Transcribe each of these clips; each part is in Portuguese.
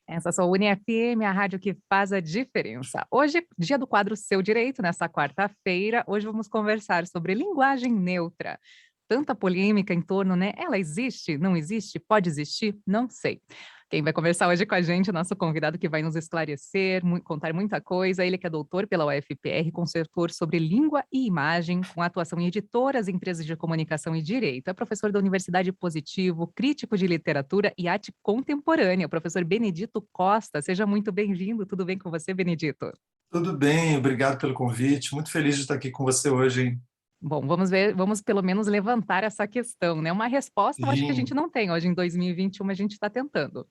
Essa sou a UniFM, a rádio que faz a diferença. Hoje é dia do quadro Seu Direito, nessa quarta-feira. Hoje vamos conversar sobre linguagem neutra. Tanta polêmica em torno, né? Ela existe? Não existe? Pode existir? Não sei. Quem vai conversar hoje com a gente, é o nosso convidado que vai nos esclarecer, contar muita coisa. Ele que é doutor pela UFPR, consultor sobre língua e imagem, com atuação em editoras, empresas de comunicação e direito. É professor da Universidade Positivo, crítico de literatura e arte contemporânea. O professor Benedito Costa. Seja muito bem-vindo. Tudo bem com você, Benedito? Tudo bem, obrigado pelo convite. Muito feliz de estar aqui com você hoje, hein? Bom, vamos ver, vamos pelo menos levantar essa questão, né? Uma resposta eu acho que a gente Sim, não tem hoje em 2021, a gente está tentando.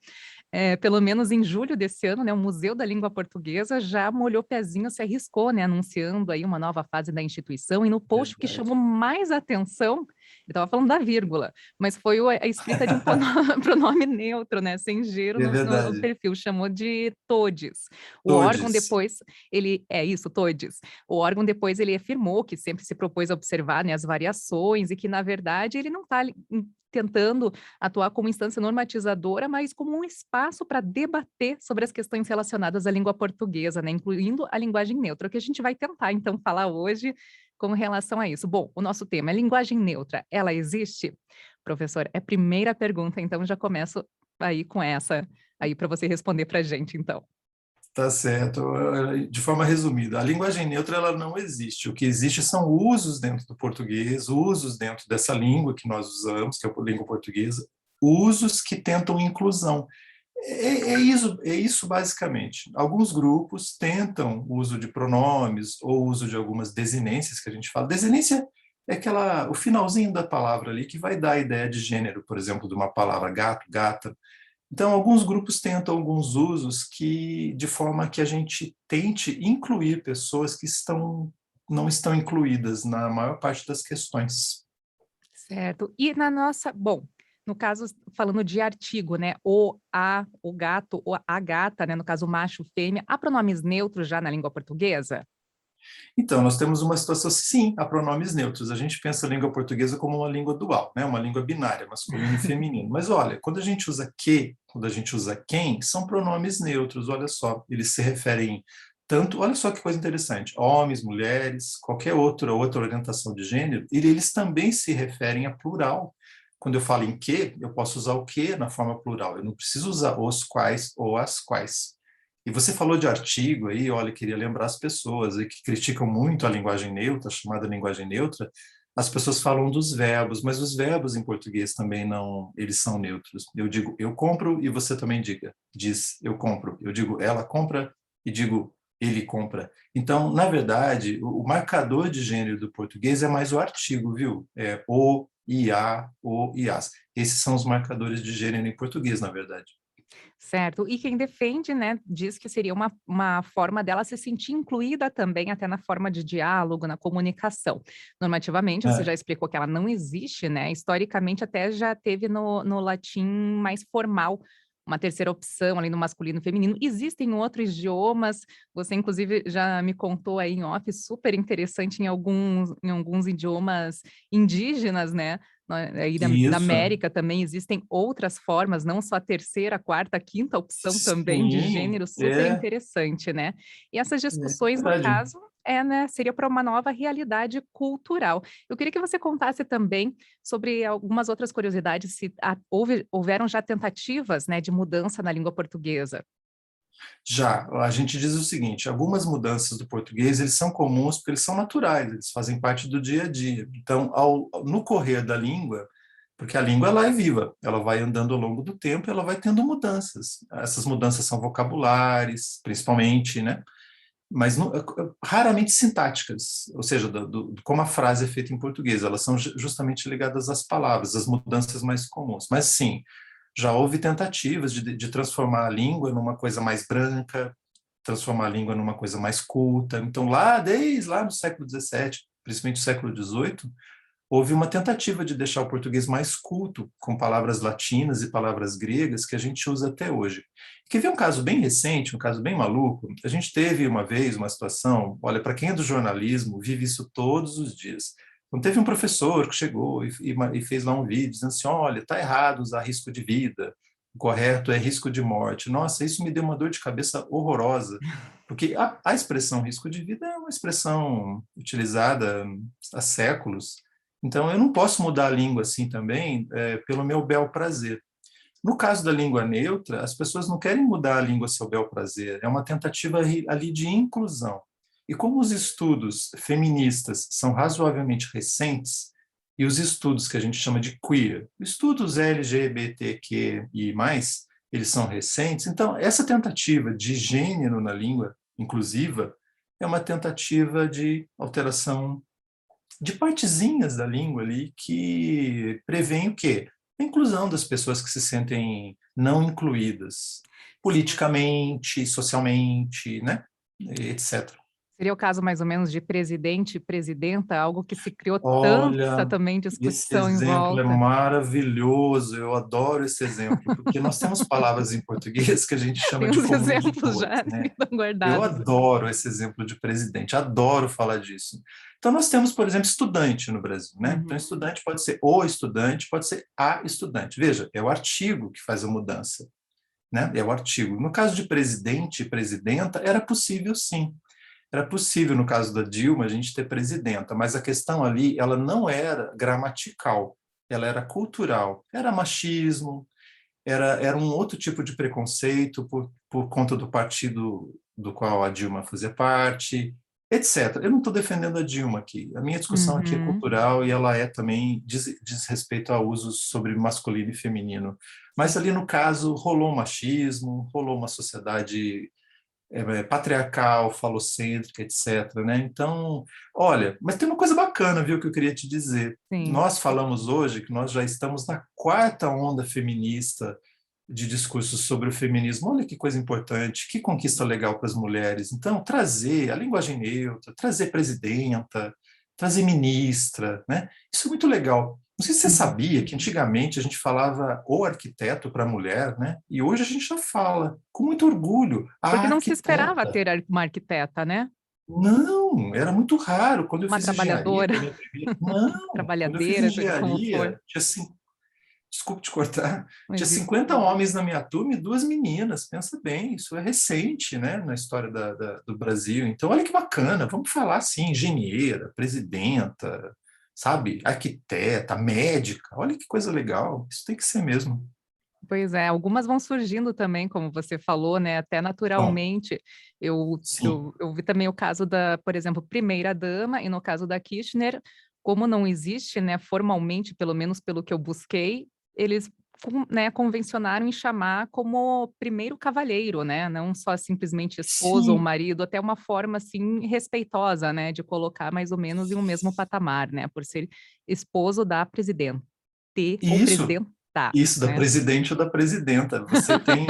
Pelo menos em julho desse ano, né, o Museu da Língua Portuguesa já molhou o pezinho, se arriscou, né, anunciando aí uma nova fase da instituição, e no post que verdade. chamou mais atenção, ele estava falando da vírgula, mas foi a escrita de um pronome neutro, né, sem gênero É no verdade. perfil, chamou de todes. O órgão Todes. depois, todes. O órgão depois ele afirmou que sempre se propôs a observar, né, as variações e que, na verdade, ele não está tentando atuar como instância normatizadora, mas como um espaço para debater sobre as questões relacionadas à língua portuguesa, né, incluindo a linguagem neutra, que a gente vai tentar, então, falar hoje com relação a isso. Bom, o nosso tema é linguagem neutra, ela existe? Professor, é a primeira pergunta, então já começo aí com essa, aí para você responder para a gente, então. Tá certo. De forma resumida, a linguagem neutra ela não existe. O que existe são usos dentro do português, usos dentro dessa língua que nós usamos, que é a língua portuguesa, usos que tentam inclusão. É isso basicamente. Alguns grupos tentam o uso de pronomes ou uso de algumas desinências que a gente fala. Desinência é o finalzinho da palavra ali que vai dar a ideia de gênero, por exemplo, de uma palavra gato, gata. Então, alguns grupos tentam alguns usos de forma que a gente tente incluir pessoas que não estão incluídas na maior parte das questões. Certo. E na nossa bom, no caso, falando de artigo, né, o, a, o gato, ou a gata, né, no caso macho, fêmea, há pronomes neutros já na língua portuguesa? Então, nós temos uma situação, sim, há pronomes neutros. A gente pensa a língua portuguesa como uma língua dual, né? Uma língua binária, masculino e feminino. Mas olha, quando a gente usa que, quando a gente usa quem, são pronomes neutros, olha só. Eles se referem tanto, olha só que coisa interessante, homens, mulheres, qualquer outra orientação de gênero, e eles também se referem a plural. Quando eu falo em que, eu posso usar o que na forma plural. Eu não preciso usar os quais ou as quais. E você falou de artigo aí, olha, queria lembrar as pessoas aí que criticam muito a linguagem neutra, chamada linguagem neutra, as pessoas falam dos verbos, mas os verbos em português também não, eles são neutros. Eu digo eu compro e você também diz eu compro. Eu digo ela compra e digo ele compra. Então, na verdade, o marcador de gênero do português é mais o artigo, viu? É o, ia, o, ias. Esses são os marcadores de gênero em português, na verdade. Certo. E quem defende, né, diz que seria uma forma dela se sentir incluída também, até na forma de diálogo, na comunicação. Normativamente, você já É, explicou que ela não existe, né? Historicamente, até já teve no latim mais formal uma terceira opção ali no masculino e feminino. Existem outros idiomas, você inclusive já me contou aí em off, super interessante em alguns idiomas indígenas, né? Aí da isso. América também existem outras formas, não só a terceira, quarta, quinta opção também de Sim, gênero, super interessante, né? E essas é discussões, no verdade. caso, né, seria para uma nova realidade cultural. Eu queria que você contasse também sobre algumas outras curiosidades, se houveram já tentativas, né, de mudança na língua portuguesa. Já, a gente diz o seguinte, algumas mudanças do português, eles são comuns porque eles são naturais, eles fazem parte do dia a dia. Então, no correr da língua, porque a língua ela é viva, ela vai andando ao longo do tempo, ela vai tendo mudanças. Essas mudanças são vocabulares, principalmente, né? Mas raramente sintáticas, ou seja, como a frase é feita em português, elas são justamente ligadas às palavras, às mudanças mais comuns. Mas sim, já houve tentativas de transformar a língua numa coisa mais branca, transformar a língua numa coisa mais culta. Então, desde lá no século XVII, principalmente no século XVIII, houve uma tentativa de deixar o português mais culto, com palavras latinas e palavras gregas que a gente usa até hoje. Quer ver um caso bem recente, um caso bem maluco? A gente teve uma vez uma situação, olha, para quem é do jornalismo, vive isso todos os dias. Então, teve um professor que chegou e fez lá um vídeo dizendo assim, olha, está errado usar risco de vida, o correto é risco de morte. Nossa, isso me deu uma dor de cabeça horrorosa, porque a expressão risco de vida é uma expressão utilizada há séculos, então eu não posso mudar a língua assim também, pelo meu bel prazer. No caso da língua neutra, as pessoas não querem mudar a língua a seu bel prazer, é uma tentativa ali de inclusão. E como os estudos feministas são razoavelmente recentes, e os estudos que a gente chama de queer, estudos LGBTQI+, eles são recentes, então essa tentativa de gênero na língua inclusiva é uma tentativa de alteração de partezinhas da língua ali que prevêem o quê? A inclusão das pessoas que se sentem não incluídas politicamente, socialmente, né? Etc. Seria o caso mais ou menos de presidente e presidenta, algo que se criou tanta Olha, também esse discussão em exemplo é volta. maravilhoso, eu adoro esse exemplo, porque nós temos palavras em português que a gente chama Tem de uns exemplos comunidores, já que né? estão Eu guardados. adoro esse exemplo de presidente, adoro falar disso. Então, nós temos, por exemplo, estudante no Brasil, né? Então, Uhum. estudante pode ser o estudante, pode ser a estudante. Veja, é o artigo que faz a mudança, né? É o artigo. No caso de presidente e presidenta, era possível sim. Era possível, no caso da Dilma, a gente ter presidenta, mas a questão ali, ela não era gramatical, ela era cultural. Era machismo, era um outro tipo de preconceito por conta do partido do qual a Dilma fazia parte, etc. Eu não estou defendendo a Dilma aqui. A minha discussão aqui é Uhum. cultural e ela é também diz respeito a usos sobre masculino e feminino. Mas Sim. ali no caso rolou um machismo, rolou uma sociedade patriarcal, falocêntrica, etc. Né? Então, olha, mas tem uma coisa bacana, viu, que eu queria te dizer. Sim. Nós falamos hoje que nós já estamos na quarta onda feminista de discursos sobre o feminismo. Olha que coisa importante, que conquista legal para as mulheres. Então, trazer a linguagem neutra, trazer presidenta, trazer ministra, né? Isso é muito legal. Não sei se você Uhum. sabia que antigamente a gente falava o arquiteto para a mulher, né? E hoje a gente já fala com muito orgulho, a Porque não se esperava arquiteta. ter uma arquiteta, né? Não, era muito raro. Quando eu Uma fiz engenharia, trabalhadora, que é a minha primeira... Não, quando eu fiz trabalhadeira, seja como for. engenharia, desculpe te cortar, tinha Imagina. 50 homens na minha turma e 2 meninas. Pensa bem, isso é recente, né, na história do Brasil. Então, olha que bacana, vamos falar assim, engenheira, presidenta, sabe, arquiteta, médica, olha que coisa legal, isso tem que ser mesmo. Pois é, algumas vão surgindo também, como você falou, né, até Bom, naturalmente. Eu sim, eu eu vi também o caso da, por exemplo, primeira-dama e no caso da Kirchner, como não existe, né, formalmente, pelo menos pelo que eu busquei, eles né, convencionaram em chamar como primeiro cavalheiro, né, não só simplesmente esposo ou sim, marido, até uma forma, assim, respeitosa, né, de colocar mais ou menos em um mesmo patamar, né, por ser esposo da presidente ou e presidenta, isso, da né. presidente ou da presidenta. Você tem,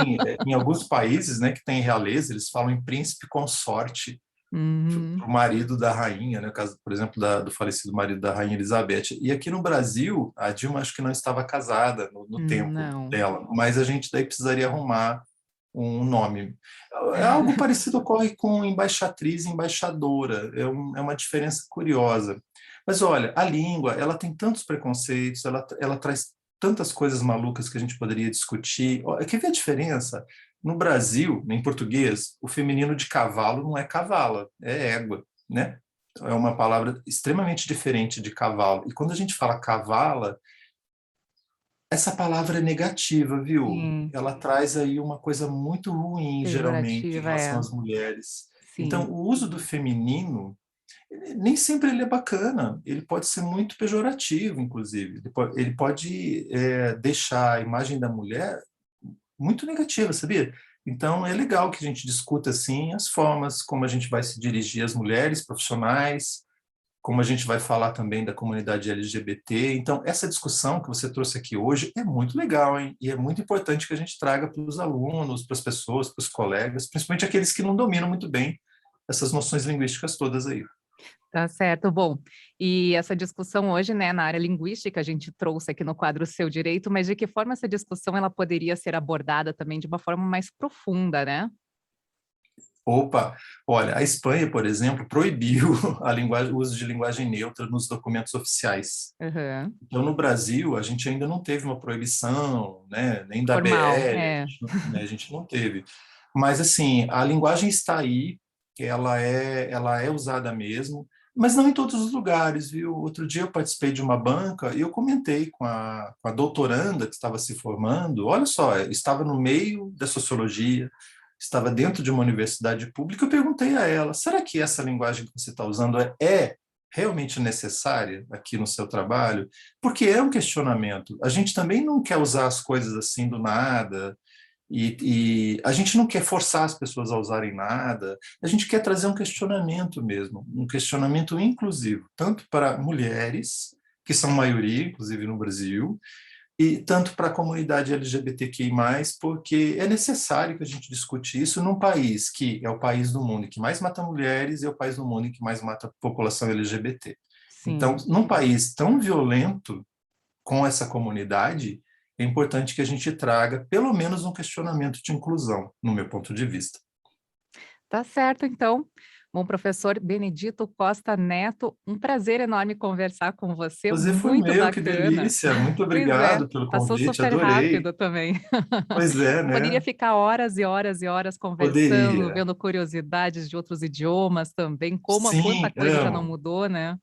em alguns países, né, que tem realeza, eles falam em príncipe consorte, Uhum. o marido da rainha, né, no caso, por exemplo, do falecido marido da rainha Elizabeth. E aqui no Brasil, a Dilma acho que não estava casada no tempo Não. dela, mas a gente daí precisaria arrumar um nome. É algo parecido ocorre com embaixatriz e embaixadora, é uma diferença curiosa. Mas olha, a língua, ela tem tantos preconceitos, ela traz tantas coisas malucas que a gente poderia discutir. Quer ver a diferença? No Brasil, em português, o feminino de cavalo não é cavala, é égua, né? É uma palavra extremamente diferente de cavalo. E quando a gente fala cavala, essa palavra é negativa, viu? Sim, Ela traz aí uma coisa muito ruim, geralmente, em pejorativa, relação é. às mulheres. Sim. Então, o uso do feminino, nem sempre ele é bacana, ele pode ser muito pejorativo, inclusive. Ele pode deixar a imagem da mulher muito negativa, sabia? Então, é legal que a gente discuta, assim, as formas como a gente vai se dirigir às mulheres profissionais, como a gente vai falar também da comunidade LGBT. Então, essa discussão que você trouxe aqui hoje é muito legal, hein? E é muito importante que a gente traga para os alunos, para as pessoas, para os colegas, principalmente aqueles que não dominam muito bem essas noções linguísticas todas aí. Tá certo. Bom, e essa discussão hoje, né, na área linguística, a gente trouxe aqui no quadro Seu Direito, mas de que forma essa discussão ela poderia ser abordada também de uma forma mais profunda, né? Opa, olha, a Espanha, por exemplo, proibiu o uso de linguagem neutra nos documentos oficiais. Aham. Então, no Brasil, a gente ainda não teve uma proibição, né, nem da Formal, BL, é. a gente não teve. Mas, assim, a linguagem está aí, ela é usada mesmo, mas não em todos os lugares, viu? Outro dia eu participei de uma banca e eu comentei com a doutoranda que estava se formando, olha só, estava no meio da sociologia, estava dentro de uma universidade pública, eu perguntei a ela, será que essa linguagem que você está usando é realmente necessária aqui no seu trabalho? Porque é um questionamento. A gente também não quer usar as coisas assim do nada, e a gente não quer forçar as pessoas a usarem nada, a gente quer trazer um questionamento mesmo, um questionamento inclusivo, tanto para mulheres, que são maioria, inclusive no Brasil, e tanto para a comunidade LGBTQI+, porque é necessário que a gente discute isso num país que é o país do mundo que mais mata mulheres e é o país do mundo que mais mata a população LGBT. Então, Sim. num país tão violento com essa comunidade, é importante que a gente traga pelo menos um questionamento de inclusão, no meu ponto de vista. Tá certo, então. Bom, professor Benedito Costa Neto, um prazer enorme conversar com você, Prazer foi muito meu, que bacana. delícia. Muito Pois é, obrigado pelo passou convite, super adorei. rápido também. Pois é, Poderia né? ficar horas e horas e horas conversando, Poderia. vendo curiosidades de outros idiomas também, quanta Sim, coisa já não amo. mudou, né?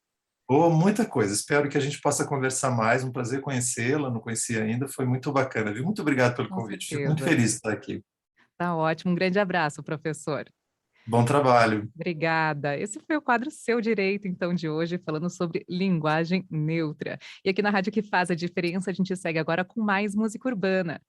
Oh, muita coisa. Espero que a gente possa conversar mais. Um prazer conhecê-la, não conhecia ainda. Foi muito bacana, viu? Muito obrigado pelo Com convite. Fico muito certeza. feliz de estar aqui. Tá ótimo. Um grande abraço, professor. Bom trabalho. Obrigada. Esse foi o quadro Seu Direito, então, de hoje, falando sobre linguagem neutra. E aqui na Rádio que faz a diferença, a gente segue agora com mais música urbana.